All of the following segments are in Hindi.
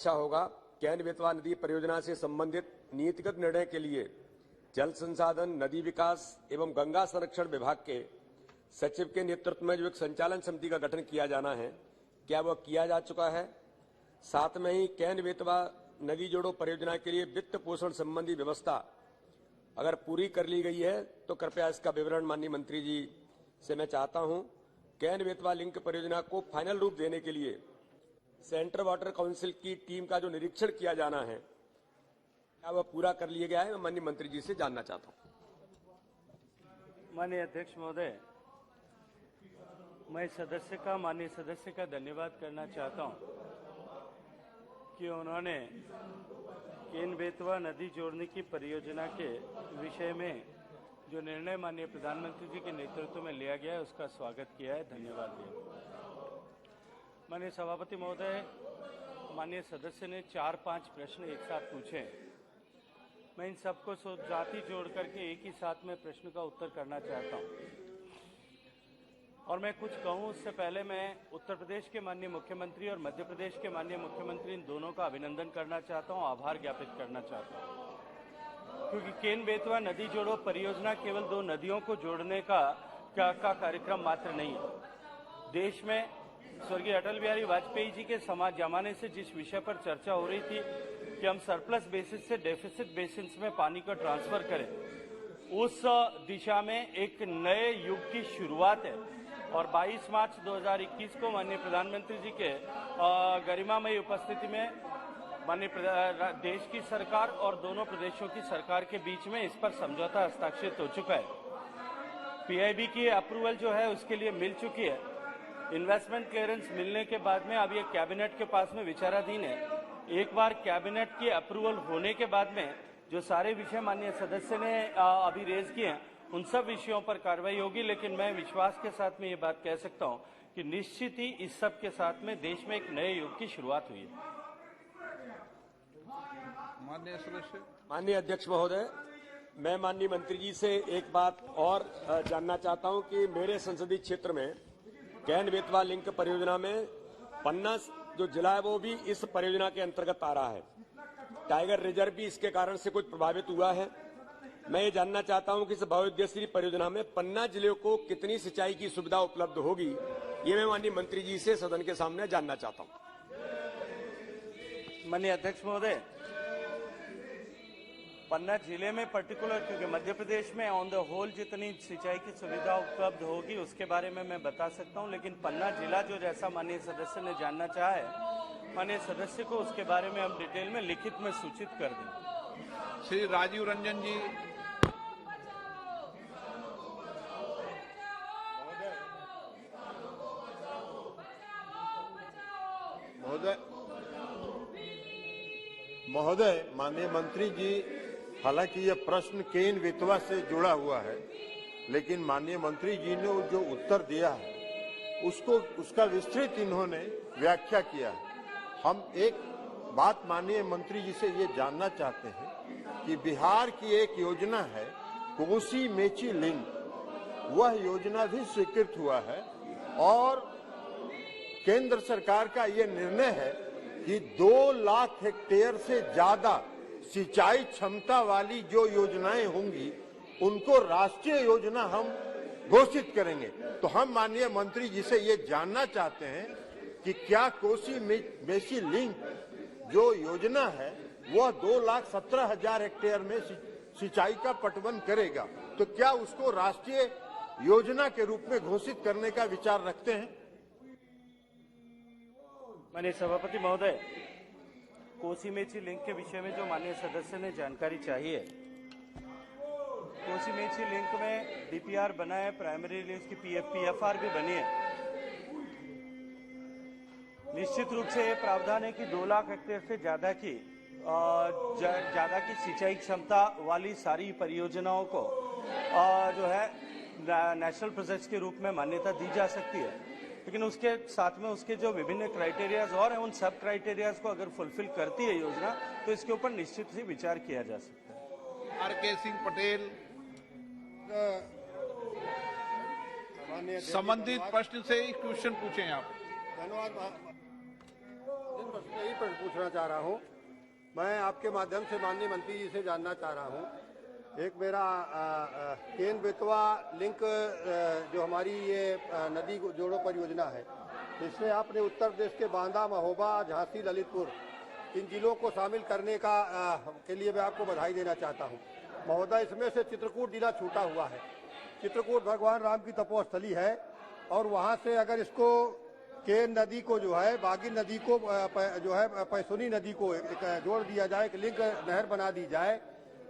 अच्छा होगा। केन बेतवा नदी परियोजना से संबंधित नीतिगत निर्णय के लिए जल संसाधन, नदी विकास एवं गंगा संरक्षण विभाग के सचिव के नेतृत्व में जो एक संचालन समिति का गठन किया जाना है, क्या वह किया जा चुका है? साथ में ही केन बेतवा नदी जोड़ो परियोजना के लिए वित्त पोषण संबंधी व्यवस्था अगर पूरी कर ली गई है तो कृपया इसका विवरण माननीय मंत्री जी से मैं चाहता हूं। केन बेतवा लिंक परियोजना को फाइनल रूप देने के लिए सेंट्रल वाटर काउंसिल की टीम का जो निरीक्षण किया जाना है, क्या वह पूरा कर लिया गया है? मैं माननीय मंत्री जी से जानना चाहता हूं। माननीय अध्यक्ष महोदय, मैं माननीय सदस्य का धन्यवाद करना चाहता हूं कि उन्होंने केन बेतवा नदी जोड़ने की परियोजना के विषय में जो निर्णय माननीय प्रधानमंत्री जी के नेतृत्व में लिया गया है उसका स्वागत किया है। धन्यवाद दिया। माननीय सभापति महोदय, माननीय सदस्य ने 4-5 प्रश्न एक साथ पूछे। मैं इन सबको जाति जोड़ करके एक ही साथ में प्रश्न का उत्तर करना चाहता हूं और मैं कुछ कहूं उससे पहले मैं उत्तर प्रदेश के माननीय मुख्यमंत्री और मध्य प्रदेश के माननीय मुख्यमंत्री इन दोनों का अभिनंदन करना चाहता हूं, आभार ज्ञापित करना चाहता हूं, क्योंकि केन बेतवा नदी जोड़ो परियोजना केवल 2 नदियों को जोड़ने का कार्यक्रम मात्र नहीं है। देश में स्वर्गीय अटल बिहारी वाजपेयी जी के जमाने से जिस विषय पर चर्चा हो रही थी कि हम सरप्लस बेसिस से डेफिसिट बेसिस में पानी को ट्रांसफर करें, उस दिशा में एक नए युग की शुरुआत है और 22 मार्च 2021 को माननीय प्रधानमंत्री जी के गरिमामयी उपस्थिति में माननीय देश की सरकार और दोनों प्रदेशों की सरकार के बीच में इस पर समझौता हस्ताक्षरित हो चुका है। पीआईबी की अप्रूवल जो है उसके लिए मिल चुकी है। इन्वेस्टमेंट क्लियरेंस मिलने के बाद में अब ये कैबिनेट के पास में विचाराधीन है। एक बार कैबिनेट की अप्रूवल होने के बाद में जो सारे विषय माननीय सदस्य ने अभी रेज किए हैं उन सब विषयों पर कार्रवाई होगी, लेकिन मैं विश्वास के साथ में ये बात कह सकता हूं कि निश्चित ही इस सब के साथ में देश में एक नए युग की शुरुआत हुई है। माननीय अध्यक्ष महोदय, मैं माननीय मंत्री जी से एक बात और जानना चाहता हूं कि मेरे संसदीय क्षेत्र में केन बेतवा लिंक परियोजना में पन्ना जो जिला है वो भी इस परियोजना के अंतर्गत आ रहा है। टाइगर रिजर्व भी इसके कारण से कुछ प्रभावित हुआ है। मैं ये जानना चाहता हूं कि इस बहुउद्देशीय परियोजना में पन्ना जिले को कितनी सिंचाई की सुविधा उपलब्ध होगी, ये मैं माननीय मंत्री जी से सदन के सामने जानना चाहता हूं। माननीय अध्यक्ष महोदय, पन्ना जिले में पर्टिकुलर क्योंकि मध्य प्रदेश में ऑन द होल जितनी सिंचाई की सुविधा उपलब्ध होगी उसके बारे में मैं बता सकता हूं, लेकिन पन्ना जिला जो जैसा माननीय सदस्य ने जानना चाहा है, माननीय सदस्य को उसके बारे में हम डिटेल में लिखित में सूचित कर दें। श्री राजीव रंजन जी। महोदय, माननीय मंत्री जी, हालांकि यह प्रश्न केन बेतवा से जुड़ा हुआ है, लेकिन माननीय मंत्री जी ने जो उत्तर दिया है उसका विस्तृत इन्होंने व्याख्या किया है। हम एक बात माननीय मंत्री जी से ये जानना चाहते हैं कि बिहार की एक योजना है कोसी मेची लिंक, वह योजना भी स्वीकृत हुआ है और केंद्र सरकार का ये निर्णय है कि 2 लाख हेक्टेयर से ज्यादा सिंचाई क्षमता वाली जो योजनाएं होंगी उनको राष्ट्रीय योजना हम घोषित करेंगे। तो हम माननीय मंत्री जी से ये जानना चाहते हैं कि क्या कोसी मेची लिंक जो योजना है वह 2,17,000 हेक्टेयर में सिंचाई का पटवन करेगा, तो क्या उसको राष्ट्रीय योजना के रूप में घोषित करने का विचार रखते हैं? माननीय सभापति महोदय, कोसी मेची लिंक के विषय में जो माननीय सदस्य ने जानकारी चाहिए, कोसी मेची लिंक में डीपीआर बना है, प्राइमरी उसकी पीएफआर भी बनी है। निश्चित रूप से ये प्रावधान है कि 2 लाख हेक्टेयर से ज्यादा की सिंचाई क्षमता वाली सारी परियोजनाओं को जो है नेशनल प्रोजेक्ट्स के रूप में मान्यता दी जा सकती है, लेकिन उसके साथ में उसके जो विभिन्न क्राइटेरियाज और हैं उन सब क्राइटेरियाज को अगर फुलफिल करती है योजना तो इसके ऊपर निश्चित ही विचार किया जा सकता है। आर.के. सिंह पटेल, संबंधित प्रश्न से क्वेश्चन पूछें आप। धन्यवाद। यही प्रश्न पूछना चाह रहा हूँ। मैं आपके माध्यम से माननीय मंत्री जी से जानना चाह रहा हूँ, एक मेरा केन बेतवा लिंक जो हमारी ये नदी जोड़ो परियोजना है, इसमें आपने उत्तर प्रदेश के बांदा, महोबा, झांसी, ललितपुर इन जिलों को शामिल करने के लिए मैं आपको बधाई देना चाहता हूँ। महोदय, इसमें से चित्रकूट जिला छूटा हुआ है। चित्रकूट भगवान राम की तपोस्थली है और वहाँ से अगर इसको केन नदी को जो है बागी नदी को जो है पैसुनी नदी को जोड़ दिया जाए, एक लिंक नहर बना दी जाए,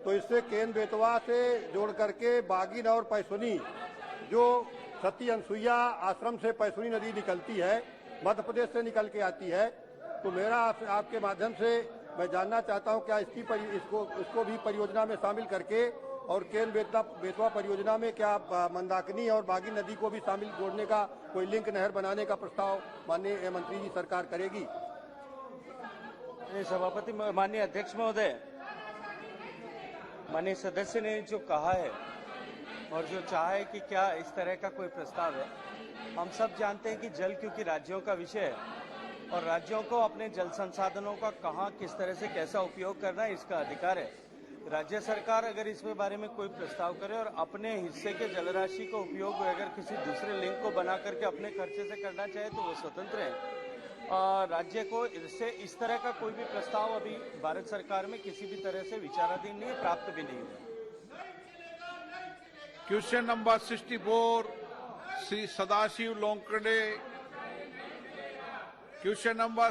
तो इससे केन बेतवा से जोड़ करके बागिन और पैसुनी जो सती अनसुईया आश्रम से पैसुनी नदी निकलती है, मध्य प्रदेश से निकल के आती है, तो मेरा आपके माध्यम से मैं जानना चाहता हूं क्या इसको भी परियोजना में शामिल करके और केन बेतवा परियोजना में क्या मंदाकिनी और बागी नदी को भी शामिल जोड़ने का कोई लिंक नहर बनाने का प्रस्ताव माननीय मंत्री जी सरकार करेगी? सभापति, माननीय अध्यक्ष महोदय, माननीय सदस्य ने जो कहा है और जो चाहा है कि क्या इस तरह का कोई प्रस्ताव है, हम सब जानते हैं कि जल क्योंकि राज्यों का विषय है और राज्यों को अपने जल संसाधनों का कहां किस तरह से कैसा उपयोग करना है इसका अधिकार है। राज्य सरकार अगर इसके बारे में कोई प्रस्ताव करे और अपने हिस्से के जलराशि का उपयोग अगर किसी दूसरे लिंक को बना करके अपने खर्चे से करना चाहे तो वो स्वतंत्र है। राज्य को इससे इस तरह का कोई भी प्रस्ताव अभी भारत सरकार में किसी भी तरह से विचाराधीन नहीं है, प्राप्त भी नहीं हुआ। Question number 64 Shri Sadashiv Lonkade. Question number